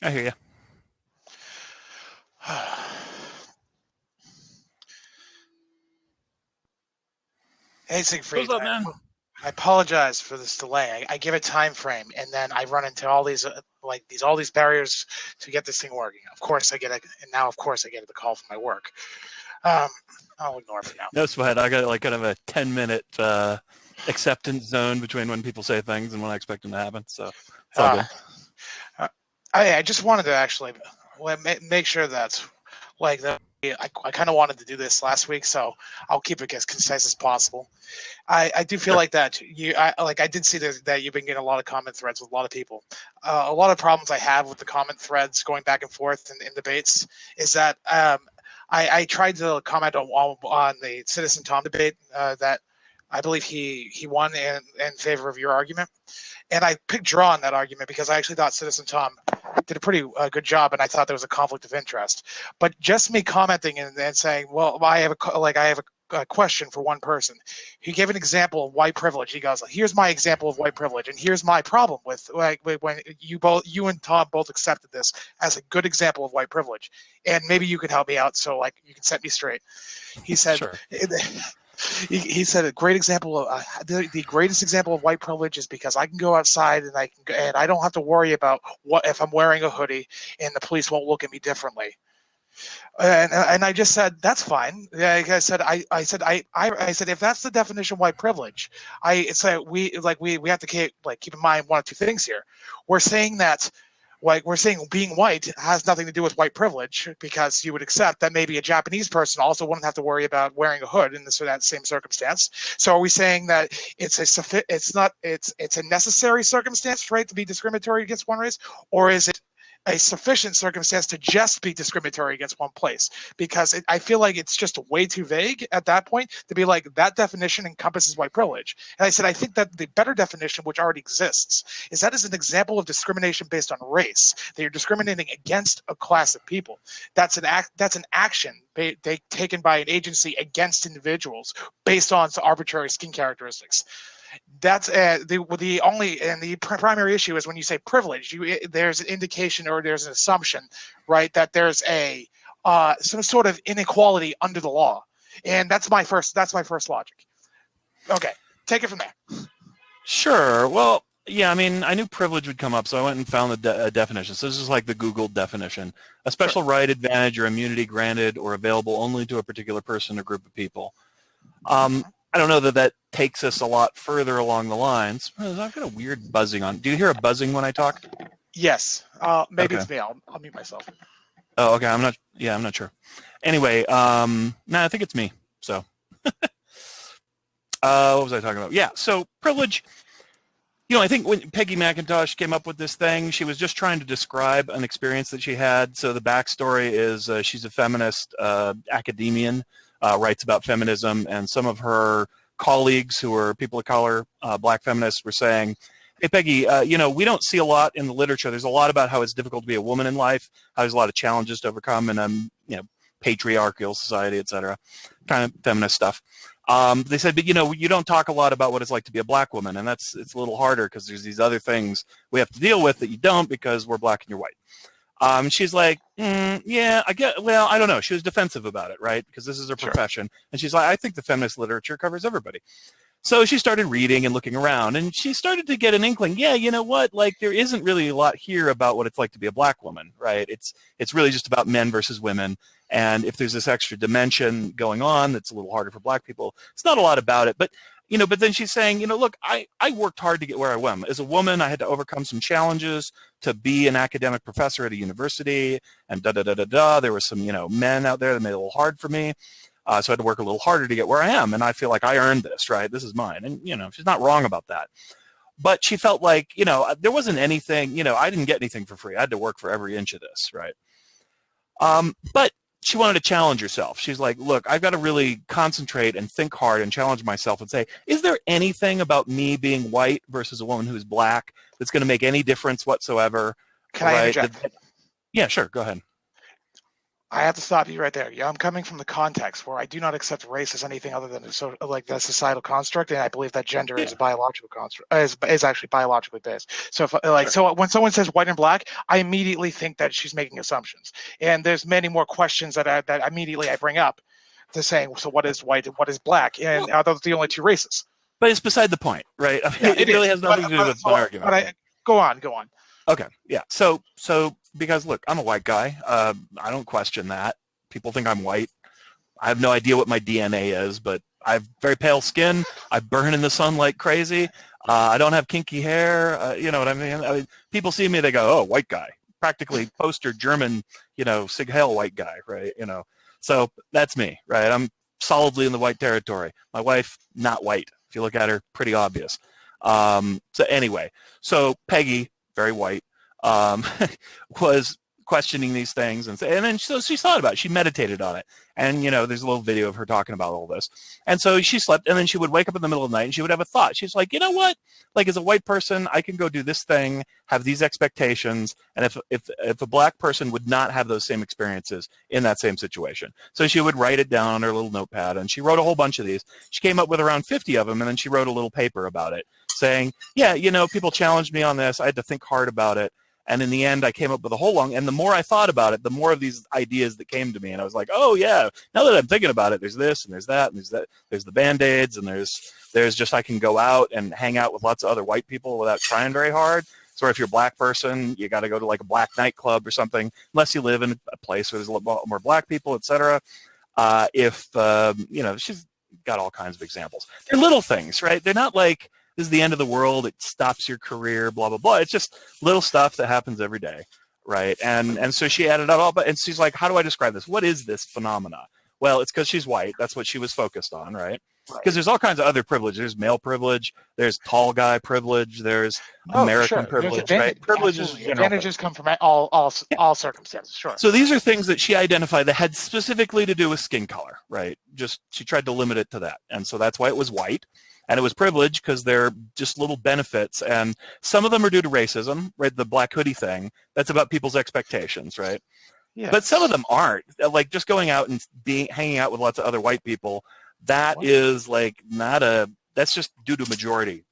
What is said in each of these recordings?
I hear you. Hey, What's Siegfried, up, man? I apologize for this delay. I give a time frame, and then I run into all these all these barriers to get this thing working. Of course, and now of course I get the call from my work. Um, I'll ignore it for now. No sweat. I got like kind of a 10-minute acceptance zone between when people say things and when I expect them to happen. So it's all Uh, good. uh, I just wanted to actually make sure that like the I kind of wanted to do this last week, so I'll keep it as concise as possible. I do feel Sure. like that I did see that you've been getting a lot of comment threads with a lot of people. A lot of problems I have with the comment threads going back and forth in debates is that I tried to comment on the Citizen Tom debate that I believe he won in favor of your argument, and I picked draw on that argument because I actually thought Citizen Tom did a pretty good job, and I thought there was a conflict of interest. But just me commenting and saying, "Well, I have a question for one person." He gave an example of white privilege. He goes, "Here's my example of white privilege, and here's my problem with when you and Tom both accepted this as a good example of white privilege, and maybe you could help me out so you can set me straight." He said. Sure. He said a great example of the greatest example of white privilege is because I can go outside and I don't have to worry about what if I'm wearing a hoodie and the police won't look at me differently. And I just said that's fine. Like I said if that's the definition of white privilege, we have to keep in mind one or two things here. We're saying that we're saying being white has nothing to do with white privilege because you would accept that maybe a Japanese person also wouldn't have to worry about wearing a hood in that same circumstance. So are we saying that it's a necessary circumstance, right, to be discriminatory against one race, or is it a sufficient circumstance to just be discriminatory against one place? Because I feel like it's just way too vague at that point to be like that definition encompasses white privilege. And I said I think that the better definition, which already exists, is that is an example of discrimination based on race. That you're discriminating against a class of people. That's an action taken by an agency against individuals based on arbitrary skin characteristics. That's the only and the primary issue is when you say privilege, there's an indication or there's an assumption, right, that there's a some sort of inequality under the law, and that's my first logic. Okay, take it from there. Sure. Well, yeah, I mean, I knew privilege would come up, so I went and found the definition. So this is like the Google definition. A Sure. special right, advantage, or immunity granted or available only to a particular person or group of people. I don't know that that takes us a lot further along the lines. I've got a weird buzzing on. Do you hear a buzzing when I talk? Yes. Maybe Okay. it's me. I'll mute myself. Oh, okay. I'm not. Yeah, I'm not sure. Anyway, no, I think it's me. So, what was I talking about? Yeah. So privilege. I think when Peggy McIntosh came up with this thing, she was just trying to describe an experience that she had. So the backstory is she's a feminist academician, writes about feminism, and some of her colleagues who are people of color, black feminists, were saying, hey, Peggy, we don't see a lot in the literature. There's a lot about how it's difficult to be a woman in life, how there's a lot of challenges to overcome in a patriarchal society, et cetera, kind of feminist stuff. They said, but you don't talk a lot about what it's like to be a black woman, and it's a little harder because there's these other things we have to deal with that you don't because we're black and you're white. She's like, yeah, I don't know. She was defensive about it, right? Because this is her Sure. profession. And she's like, I think the feminist literature covers everybody. So she started reading and looking around, and she started to get an inkling. Yeah, you know what? Like, there isn't really a lot here about what it's like to be a black woman, right? It's really just about men versus women. And if there's this extra dimension going on that's a little harder for black people, it's not a lot about it. But then she's saying, look, I worked hard to get where I am. As a woman, I had to overcome some challenges to be an academic professor at a university, and There were some, men out there that made it a little hard for me. So I had to work a little harder to get where I am. And I feel like I earned this, right? This is mine. And, she's not wrong about that. But she felt like, there wasn't anything, I didn't get anything for free. I had to work for every inch of this, right? But she wanted to challenge herself. She's like, look, I've got to really concentrate and think hard and challenge myself and say, is there anything about me being white versus a woman who's black that's going to make any difference whatsoever? Can I interject? Yeah, sure. Go ahead. I have to stop you right there. Yeah, I'm coming from the context where I do not accept race as anything other than the societal construct, and I believe that gender is Yeah, a biological construct, is actually biologically based. So sure. so when someone says white and black, I immediately think that she's making assumptions, and there's many more questions that immediately I bring up to saying, so what is white and what is black, and Well, are those the only two races? but it's beside the point, right? I Yeah, mean, it it really is. has nothing to do with my argument. But go on, go on. Okay, yeah. So because look, I'm a white guy. I don't question that. People think I'm white. I have no idea what my DNA is, but I have very pale skin. I burn in the sun like crazy. I don't have kinky hair. You know what I mean? People see me, they go, "Oh, white guy," practically poster German, Sig Heil white guy, right? So that's me, right? I'm solidly in the white territory. My wife, not white. If you look at her, pretty obvious. So anyway, so Peggy, very white, um, was questioning these things, and then so she thought about it. She meditated on it, and there's a little video of her talking about all this. And so she slept, and then she would wake up in the middle of the night, and she would have a thought. She's like, you know what? Like, as a white person, I can go do this thing, have these expectations, and if a black person would not have those same experiences in that same situation, so she would write it down on her little notepad, and she wrote a whole bunch of these. She came up with around 50 of them, and then she wrote a little paper about it, saying, yeah, people challenged me on this. I had to think hard about it. And in the end, I came up with a whole long, and the more I thought about it, the more of these ideas that came to me. And I was like, oh yeah, now that I'm thinking about it, there's this and there's that, and there's the Band-Aids, and there's just, I can go out and hang out with lots of other white people without trying very hard. So if you're a black person, you got to go to like a black nightclub or something, unless you live in a place where there's a lot more black people, etc. She's got all kinds of examples. They're little things, right? They're not like, this is the end of the world, it stops your career, blah, blah, blah. It's just little stuff that happens every day, right? And so she added it all, and she's like, how do I describe this? What is this phenomena? Well, it's because she's white. That's what she was focused on, right? Because there's all kinds of other privilege. There's male privilege, there's tall guy privilege, there's American privilege, right? Privilege is a general thing. Advantages come from all circumstances, sure. So these are things that she identified that had specifically to do with skin color, right? Just she tried to limit it to that. And so that's why it was white. And it was privilege because they're just little benefits. And some of them are due to racism, right? The black hoodie thing, that's about people's expectations, right? Yes. But some of them aren't. Like just going out and hanging out with lots of other white people, is like that's just due to majority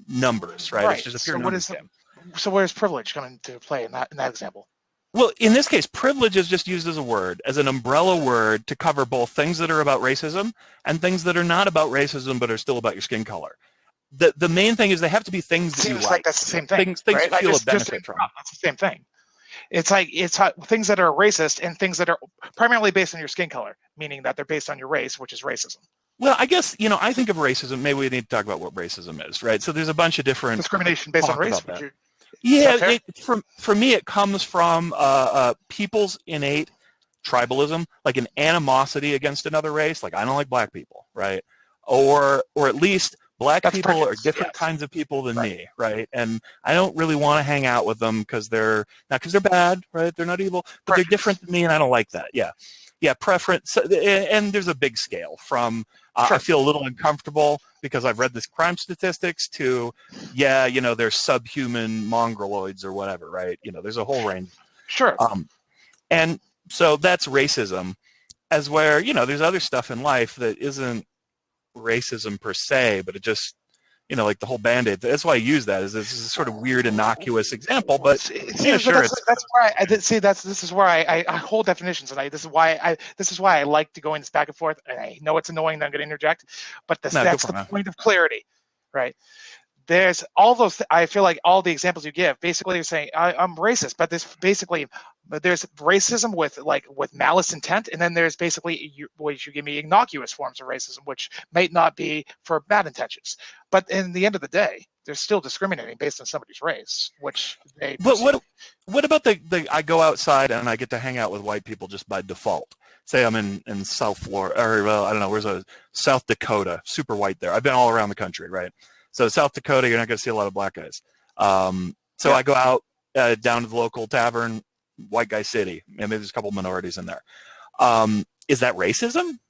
numbers, right? It's just a pure numbers game. So where's privilege coming into play in that example? Well, in this case, privilege is just used as a word, as an umbrella word to cover both things that are about racism and things that are not about racism but are still about your skin color. The main thing is they have to be things that you like. Seems like that's the same thing. Things right? you feel a benefit from. That's the same thing. It's like things that are racist and things that are primarily based on your skin color, meaning that they're based on your race, which is racism. Well, I guess, I think of racism, maybe we need to talk about what racism is, right? So there's a bunch of different... Discrimination based on race? Yeah, for me, it comes from people's innate tribalism, like an animosity against another race. Like, I don't like black people, right? Or at least black people are different kinds of people than me, right? And I don't really want to hang out with them because they're bad, right? They're not evil, but they're different than me, and I don't like that. Yeah, preference. And there's a big scale from I feel a little uncomfortable because I've read this crime statistics to, they're subhuman mongoloids or whatever, right? There's a whole range. Sure. And so that's racism, as where, there's other stuff in life that isn't racism per se, but it just, like the whole Band-Aid. That's why I use that. This is a sort of weird, innocuous example, but that's where this is where I hold definitions, and this is why I like to go in this back and forth. And I know it's annoying that I'm going to interject, but that's the point of clarity, right? There's all those. I feel like all the examples you give, basically, you're saying I'm racist, but there's racism with malice intent, and then there's basically what you give me innocuous forms of racism, which might not be for bad intentions, but in the end of the day, they're still discriminating based on somebody's race, which they. But what about the I go outside and I get to hang out with white people just by default? Say I'm in South Florida, or I don't know, where's South Dakota, super white there. I've been all around the country, right? So South Dakota, you're not going to see a lot of black guys. I go out down to the local tavern, white guy city, and maybe there's a couple minorities in there. Is that racism?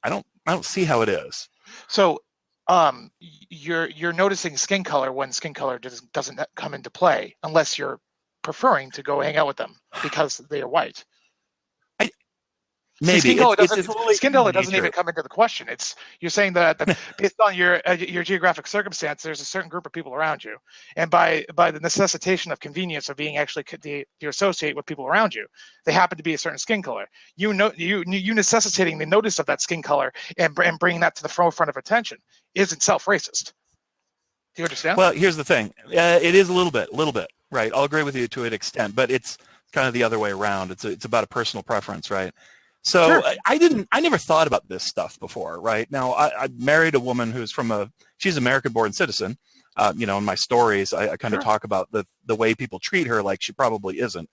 I don't see how it is. So you're noticing skin color when skin color doesn't come into play unless you're preferring to go hang out with them because they are white. See, Maybe it's a little skin color human doesn't even nature. come into the question. You're saying that based on your geographic circumstance, there's a certain group of people around you, and by the necessitation of convenience of being actually you associate with people around you, they happen to be a certain skin color. You necessitating the notice of that skin color and bringing that to the forefront of attention is itself racist. Do you understand? Well, here's the thing. It is a little bit, right? I'll agree with you to an extent, but it's kind of the other way around. It's about a personal preference, right? So Sure. I never thought about this stuff before, right? Now, I married a woman who's she's an American-born citizen. In my stories, I kind of talk about the way people treat her like she probably isn't.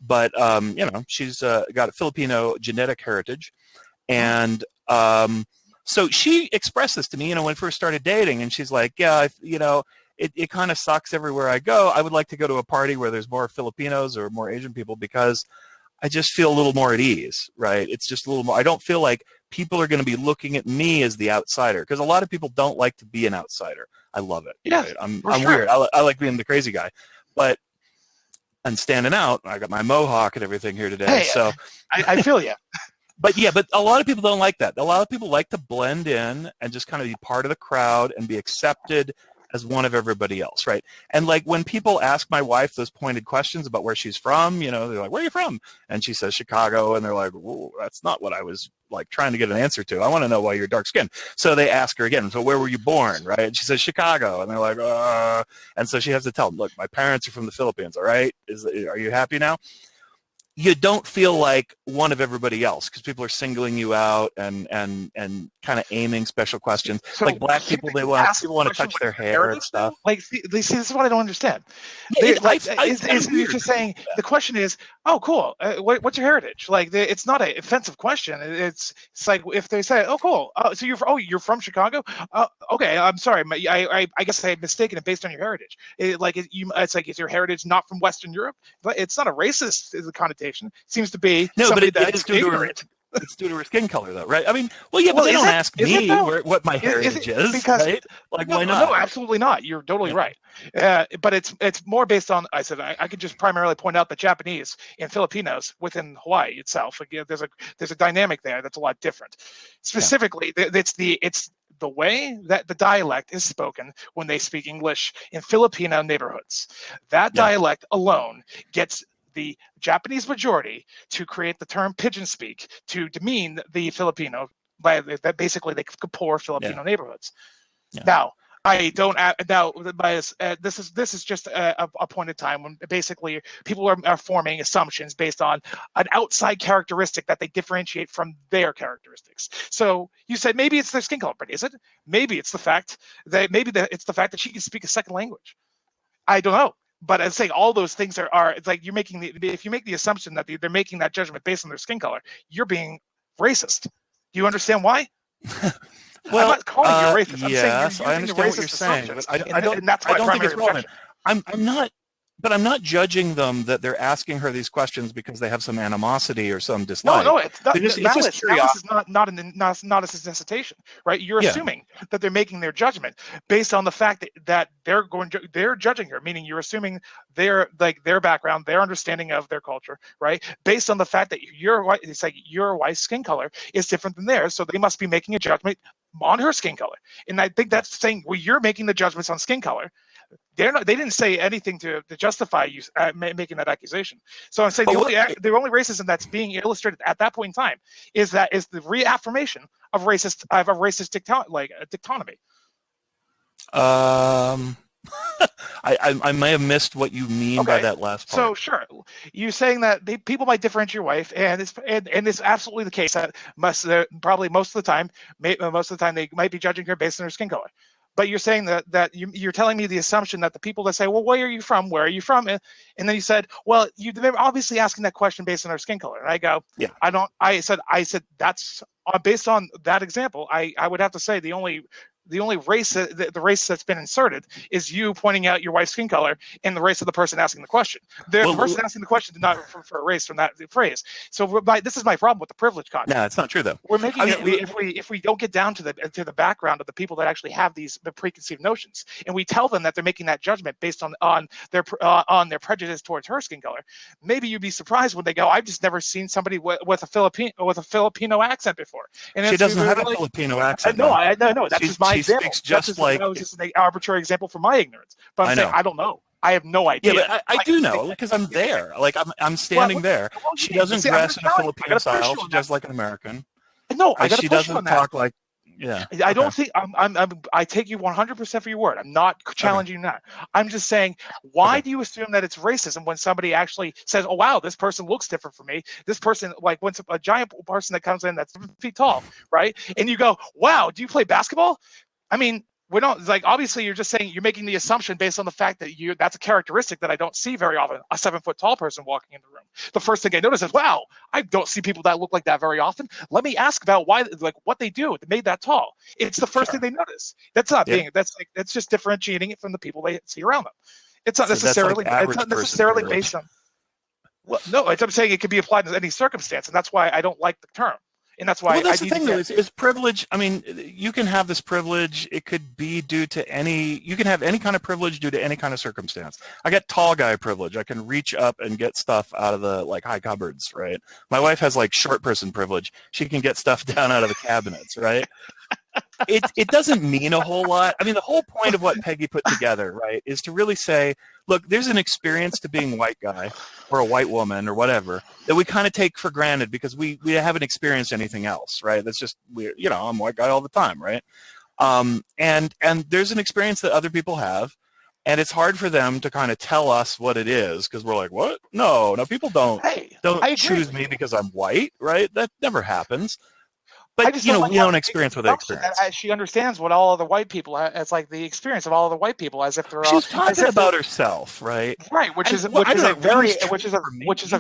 But, she's got a Filipino genetic heritage. And so she expressed this to me, when we first started dating, and she's like, yeah, it kind of sucks everywhere I go. I would like to go to a party where there's more Filipinos or more Asian people because I just feel a little more at ease, right? It's just a little more, I don't feel like people are going to be looking at me as the outsider, because a lot of people don't like to be an outsider. I love it. Yeah, right? I'm sure. weird. I like being the crazy guy, but I'm standing out. I got my mohawk and everything here today. Hey, so I feel you. But a lot of people don't like that. A lot of people like to blend in and just kind of be part of the crowd and be accepted as one of everybody else, right? And like when people ask my wife those pointed questions about where she's from, they're like, where are you from? And she says Chicago, and they're like, that's not what I was like trying to get an answer to. I want to know why you're dark skinned. So they ask her again, so where were you born, right? And she says Chicago, and they're like, and so she has to tell them, look, my parents are from the Philippines, all right? Are you happy now? You don't feel like one of everybody else because people are singling you out and kind of aiming special questions. So like black people, people want to touch their hair and stuff. See, this is what I don't understand. Yeah, You're just saying the question is, oh, cool. What's your heritage? It's not an offensive question. It's like if they say, oh, cool. So you're from Chicago? Okay, I'm sorry. I guess I had mistaken it based on your heritage. It's like is your heritage not from Western Europe? But it's not a racist connotation. It seems to be somebody that's ignorant. It's due to her skin color, though, right? I mean, but they don't ask me what my heritage is, because, right? Like, why not? No, absolutely not. You're totally right. But it's more based on. I said I could just primarily point out that Japanese and Filipinos within Hawaii itself. Again, there's a dynamic there that's a lot different. Specifically, it's the way that the dialect is spoken when they speak English in Filipino neighborhoods. That dialect alone gets the Japanese majority to create the term pigeon speak to demean the Filipino by that basically the poor Filipino neighborhoods. Now, I don't now. This is just a point in time when basically people are forming assumptions based on an outside characteristic that they differentiate from their characteristics. So you said maybe it's their skin color, but is it? Maybe it's the fact that it's the fact that she can speak a second language. I don't know. But I'm saying all those things are it's like if you make the assumption that they're making that judgment based on their skin color, you're being racist. Do you understand why? Well, I'm not calling you racist. I'm saying I understand what you're saying, but I don't think it's relevant. I'm not judging them that they're asking her these questions because they have some animosity or some dislike. No, it's not. It's just curiosity. Malice is not a necessitation, right? You're assuming that they're making their judgment based on the fact that they're judging her, meaning you're assuming their background, their understanding of their culture, right? Based on the fact that your white skin color is different than theirs, so they must be making a judgment on her skin color. And I think that's saying, well, you're making the judgments on skin color. They didn't say anything to justify you making that accusation. So I'm saying the only racism that's being illustrated at that point in time is the reaffirmation of racist dictonomy. I may have missed what you mean by that last part. So sure, you're saying that people might differentiate your wife, and it's absolutely the case that probably most of the time they might be judging her based on her skin color. But you're saying that you're telling me the assumption that the people that say, well, where are you from? Where are you from? And then you said, well, they're obviously asking that question based on their skin color. And I go, yeah. I said that's based on that example. I would have to say the only race the race that's been inserted is you pointing out your wife's skin color and the race of the person asking the question. The person asking the question did not refer for a race from that phrase. So this is my problem with the privilege concept. No, it's not true though. We're making if we don't get down to the background of the people that actually have the preconceived notions, and we tell them that they're making that judgment based on their prejudice towards her skin color, maybe you'd be surprised when they go, "I've just never seen somebody with a Filipino accent before." And she doesn't have a Filipino accent. No. That's just my example. Speaks just like that was just an arbitrary example from my ignorance. But I'm saying I don't know. I have no idea. Yeah, but I do know because I'm there. Like I'm standing there. She doesn't dress in a Filipino style. She does like an American. No, I got to She push you on doesn't that. talk like. Yeah. I don't think I take you 100% for your word. I'm not challenging you that. I'm just saying, why do you assume that it's racism when somebody actually says, "Oh wow, this person looks different from me." This person, like when a giant person that comes in that's 7 feet tall, right? And you go, "Wow, do you play basketball?" I mean, we don't like. Obviously, you're just saying you're making the assumption based on the fact that that's a characteristic that I don't see very often. A 7 foot tall person walking in the room. The first thing I notice is, wow, I don't see people that look like that very often. Let me ask about why, like what they do that made that tall. It's the first thing they notice. That's not being. That's just differentiating it from the people they see around them. It's not necessarily. It's not necessarily based on. Well, no, I'm saying it could be applied to any circumstance, and that's why I don't like the term. And that's why that's the thing, though, is privilege. I mean, you can have this privilege. It could be due to you can have any kind of privilege due to any kind of circumstance. I get tall guy privilege. I can reach up and get stuff out of the high cupboards, right? My wife has short person privilege. She can get stuff down out of the cabinets, right? It doesn't mean a whole lot. I mean, the whole point of what Peggy put together, right, is to really say, look, there's an experience to being a white guy or a white woman or whatever that we kind of take for granted because we haven't experienced anything else, right? That's just I'm a white guy all the time, right? And there's an experience that other people have, and it's hard for them to kind of tell us what it is because we're like, what? No, people don't choose me because I'm white, right? That never happens. But we don't experience what they experience. She understands what all other white people. It's like the experience of all other white people, as if they're all. She's talking about herself, right? Right, which is a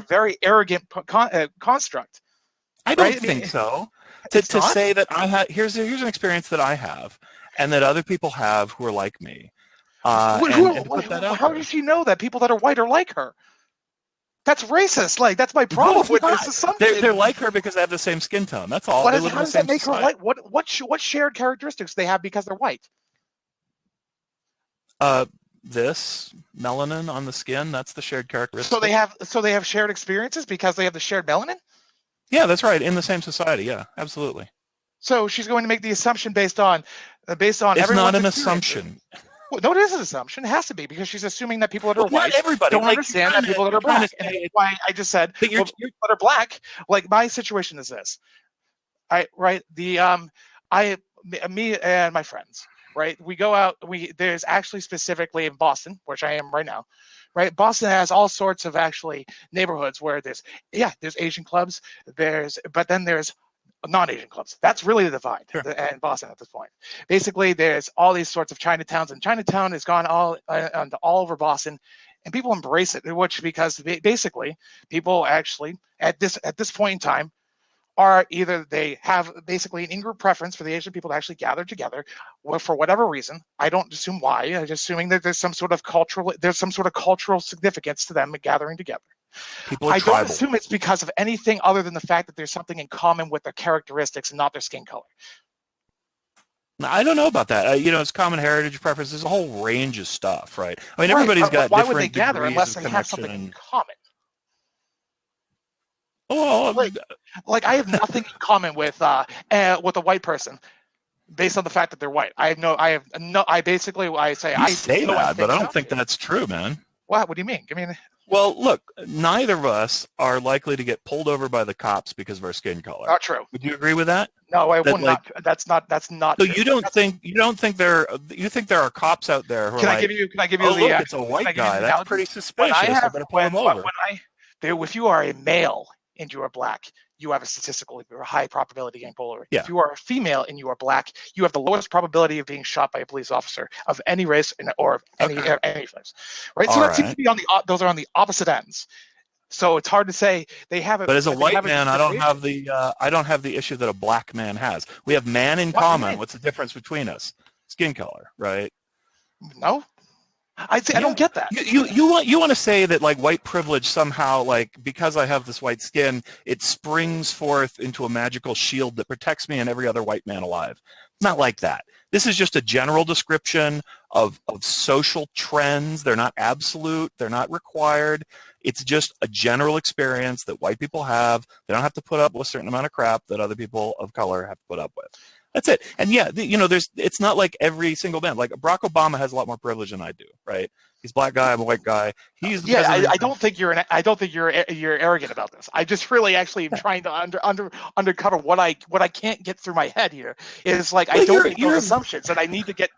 very arrogant construct. I don't think so. To say that I have here's an experience that I have, and that other people have who are like me. And to put that out how does she know that people that are white are like her? That's racist. That's my problem with this assumption. They're like her because they have the same skin tone. That's all. How does that make her white? What shared characteristics they have because they're white? This melanin on the skin. That's the shared characteristic. So they have shared experiences because they have the shared melanin. Yeah, that's right. In the same society. Yeah, absolutely. So she's going to make the assumption based on. It's not an assumption. Well, no, it is an assumption. It has to be because she's assuming that people that are white don't understand that people that are black. And that's why I just said people that are black. Like my situation is this. Me and my friends, right? We go out. There's actually specifically in Boston, which I am right now, right? Boston has all sorts of actually neighborhoods where there's Asian clubs. But then there's non-Asian clubs. That's really the divide in Boston at this point. Basically, there's all these sorts of Chinatowns, and Chinatown has gone all over Boston, and people embrace it. Which because basically people actually at this point in time are either they have basically an in-group preference for the Asian people to actually gather together for whatever reason. I don't assume why. I'm just assuming that there's some sort of cultural significance to them gathering together. I don't assume it's because of anything other than the fact that there's something in common with their characteristics and not their skin color. I don't know about that. It's common heritage preference. There's a whole range of stuff, right? I mean, everybody's got why different would they gather unless they have something in common? Oh, I have nothing in common with a white person based on the fact that they're white. I say that, but I don't think that's true, man. What do you mean? Well, look, neither of us are likely to get pulled over by the cops because of our skin color. Not true. Would you agree with that? No, I will not. That's not. So true. You think there are cops out there who Can are I give you it's a white guy. That's pretty suspicious. I better pull him over. If you are a male and you are black, you have a statistically high probability of getting pulled over. Yeah. If you are a female and you are black, you have the lowest probability of being shot by a police officer of any race or of any race. Right. So that seems to be those are on the opposite ends. So it's hard to say they have it. But as a white man, I don't have the issue that a black man has. We have man in common. What's the difference between us? skin color, right? No, I don't get that. You want to say that like white privilege somehow, like because I have this white skin, it springs forth into a magical shield that protects me and every other white man alive. It's not like that. This is just a general description of social trends. They're not absolute. They're not required. It's just a general experience that white people have. They don't have to put up with a certain amount of crap that other people of color have to put up with. That's it. And yeah, it's not like every single man. Like Barack Obama has a lot more privilege than I do, right? He's a black guy. I'm a white guy. He's the president. I don't think you're arrogant about this. I just really actually am trying to undercover what I can't get through my head here. Is like I don't make those assumptions, and I need to get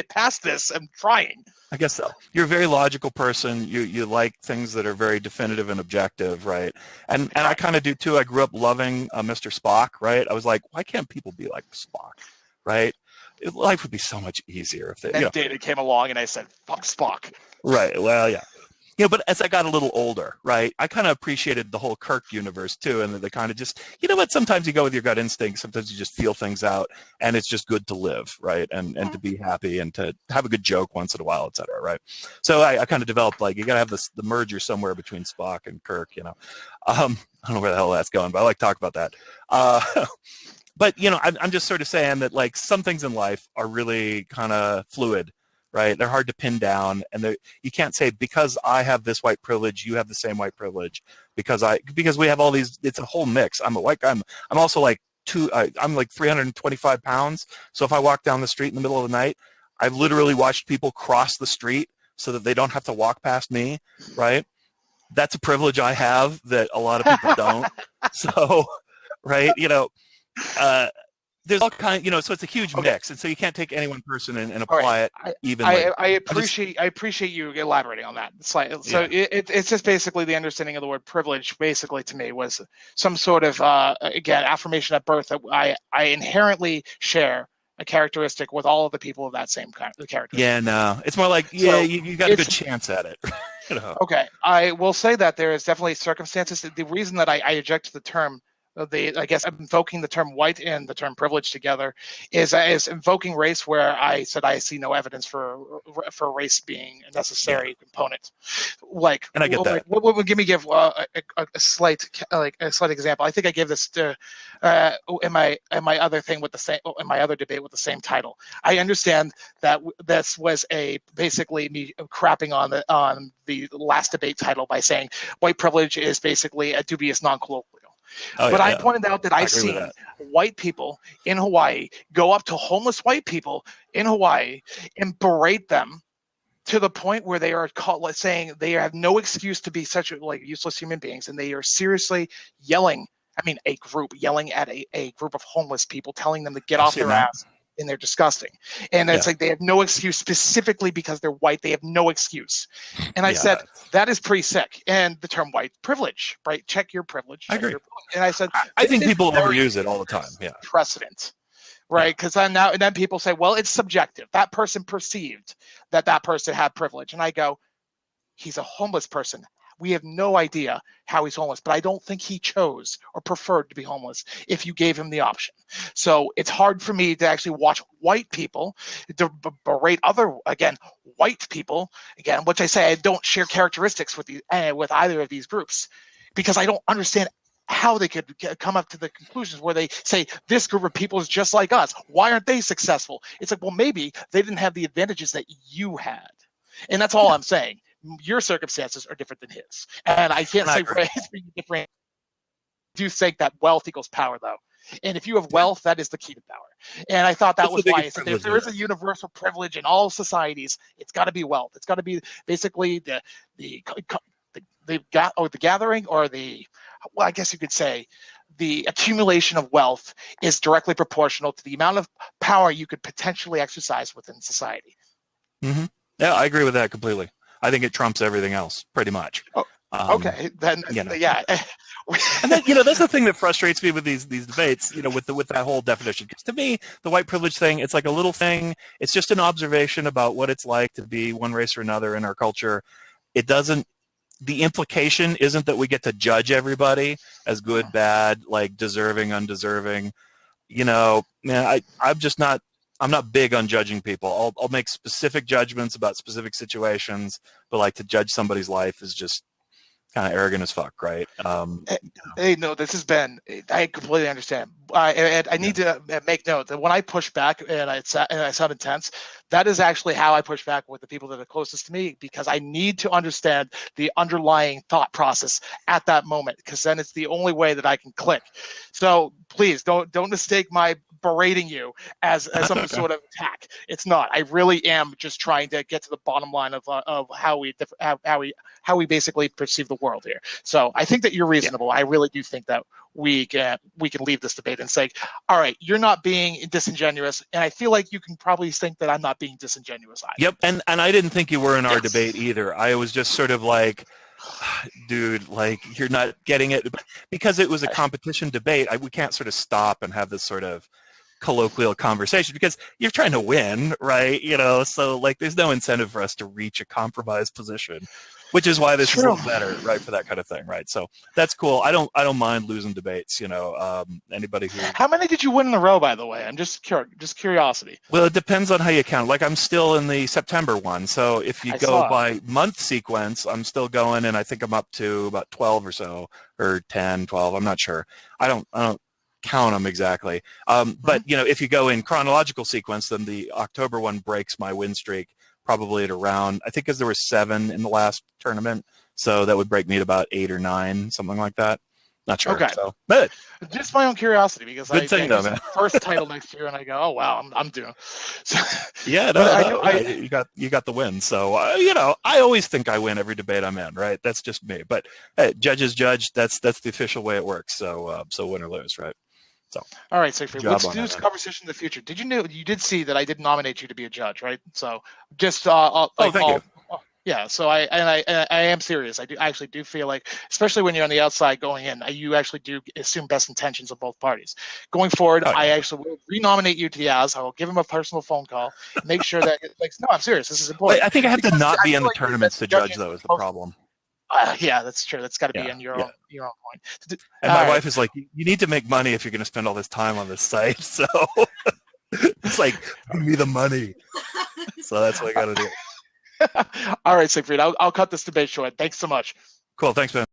past this. I'm trying. I guess so. You're a very logical person. You like things that are very definitive and objective, right? And I kind of do too. I grew up loving Mr. Spock, right? I was like, why can't people be like Spock, right? Life would be so much easier if they. And David came along, and I said, "Fuck Spock." Right. Well, yeah. But as I got a little older, right, I kind of appreciated the whole Kirk universe too, and the kind of just, what, sometimes you go with your gut instinct, sometimes you just feel things out, and it's just good to live, right, and to be happy and to have a good joke once in a while, et cetera, right? So I kind of developed, like, you got to have the merger somewhere between Spock and Kirk, I don't know where the hell that's going, but I like to talk about that. But, I'm just sort of saying that, like, some things in life are really kind of fluid, right? They're hard to pin down, and you can't say because I have this white privilege, you have the same white privilege. Because we have all these. It's a whole mix. I'm a white guy. I'm also like I'm like 325 pounds. So if I walk down the street in the middle of the night, I've literally watched people cross the street so that they don't have to walk past me, right? That's a privilege I have that a lot of people don't. So, right, there's all kinds, so it's a huge mix, and so you can't take any one person and apply it evenly. I appreciate you elaborating on that. It's just basically the understanding of the word privilege. Basically, to me, was some sort of again affirmation at birth that I inherently share a characteristic with all of the people of that same kind of character. Yeah, no, it's more like you got a good chance at it. Okay, I will say that there is definitely circumstances. The reason that I object to the term. I guess invoking the term white and the term privilege together is invoking race, where I said I see no evidence for race being a necessary component. Like, and I get that. Give a slight example. I think I gave this to in my other thing with the same in my other debate with the same title. I understand that this was basically me crapping on the last debate title by saying white privilege is basically a dubious non-colloquial. But I pointed out that I've seen white people in Hawaii go up to homeless white people in Hawaii and berate them to the point where they are saying they have no excuse to be such useless human beings, and they are seriously yelling. I mean, a group yelling at a group of homeless people, telling them to get off their ass. And they're disgusting. And it's like they have no excuse, specifically because they're white. They have no excuse. And I said, that is pretty sick. And the term white privilege, right? Check your privilege. I agree. And I said, I think people overuse it all the time. Yeah. Precedent, right? Because then people say, well, it's subjective. That person perceived that person had privilege. And I go, he's a homeless person. We have no idea how he's homeless, but I don't think he chose or preferred to be homeless if you gave him the option. So it's hard for me to actually watch white people to berate other, again, white people, again, which I say I don't share characteristics with either of these groups, because I don't understand how they could come up to the conclusions where they say this group of people is just like us. Why aren't they successful? It's like, well, maybe they didn't have the advantages that you had. And that's all I'm saying. Your circumstances are different than his. And I can't say race being different. I do think that wealth equals power, though. And if you have wealth, that is the key to power. And I thought that was why I said if there is a universal privilege in all societies, it's got to be wealth. It's got to be basically the gathering, or I guess you could say the accumulation of wealth is directly proportional to the amount of power you could potentially exercise within society. Mm-hmm. Yeah, I agree with that completely. I think it trumps everything else, pretty much. Oh, okay, then yeah. And then that's the thing that frustrates me with these debates. With that whole definition. Because to me, the white privilege thing, it's like a little thing. It's just an observation about what it's like to be one race or another in our culture. It doesn't. The implication isn't that we get to judge everybody as good, bad, like deserving, undeserving. Man, I'm just not. I'm not big on judging people. I'll make specific judgments about specific situations, but like to judge somebody's life is just kind of arrogant as fuck, right? Hey, no, this has been. I completely understand. And I need to make note that when I push back and I sound intense, that is actually how I push back with the people that are closest to me, because I need to understand the underlying thought process at that moment, because then it's the only way that I can click. So please don't mistake my berating you as some sort of attack. It's not. I really am just trying to get to the bottom line of how we basically perceive the world here. So I think that you're reasonable. Yeah. I really do think that we can leave this debate and say, all right, you're not being disingenuous, and I feel like you can probably think that I'm not being disingenuous either. Yep, and I didn't think you were in our debate either. I was just sort of like, dude, like, you're not getting it. Because it was a competition debate, we can't sort of stop and have this sort of colloquial conversation because you're trying to win, right? You know, so like there's no incentive for us to reach a compromised position, which is why this is a little better, right, for that kind of thing, right? So that's cool. I don't mind losing debates, you know. Anybody who... How many did you win in a row, by the way? I'm just curiosity. Well, it depends on how you count. Like, I'm still in the September one, so if you go by month sequence, I'm still going, and I think I'm up to about 12 or so, or 10, 12. I'm not sure. I don't count them exactly. But you know, if you go in chronological sequence, then the October one breaks my win streak probably at around, I think, because there were 7 in the last tournament, so that would break me at about 8 or 9, something like that. Not sure. Okay. So, but just my own curiosity, because good thing, though, man. First title next year, and I go, oh wow, I'm doing. So, yeah, no, you got the win. So you know, I always think I win every debate I'm in, right? That's just me. But hey, judges judge. That's the official way it works. So so win or lose, right? So, all right, Siegfried, let's do this conversation in the future. Did you know, you did see that I did nominate you to be a judge, right? So just thank you. Yeah, so I am serious. I actually do feel like, especially when you're on the outside going in, you actually do assume best intentions of both parties. Going forward, I actually will renominate you to the Yaz. I will give him a personal phone call, make sure that, like, no, I'm serious. This is important. Wait, I think I have to not be in the tournaments to judge, though, is the problem. Yeah, that's true. That's got to be on your own point. And my wife is like, you need to make money if you're going to spend all this time on this site. So it's like, give me the money. So that's what I got to do. All right, Siegfried, I'll cut this debate short. Thanks so much. Cool. Thanks, man.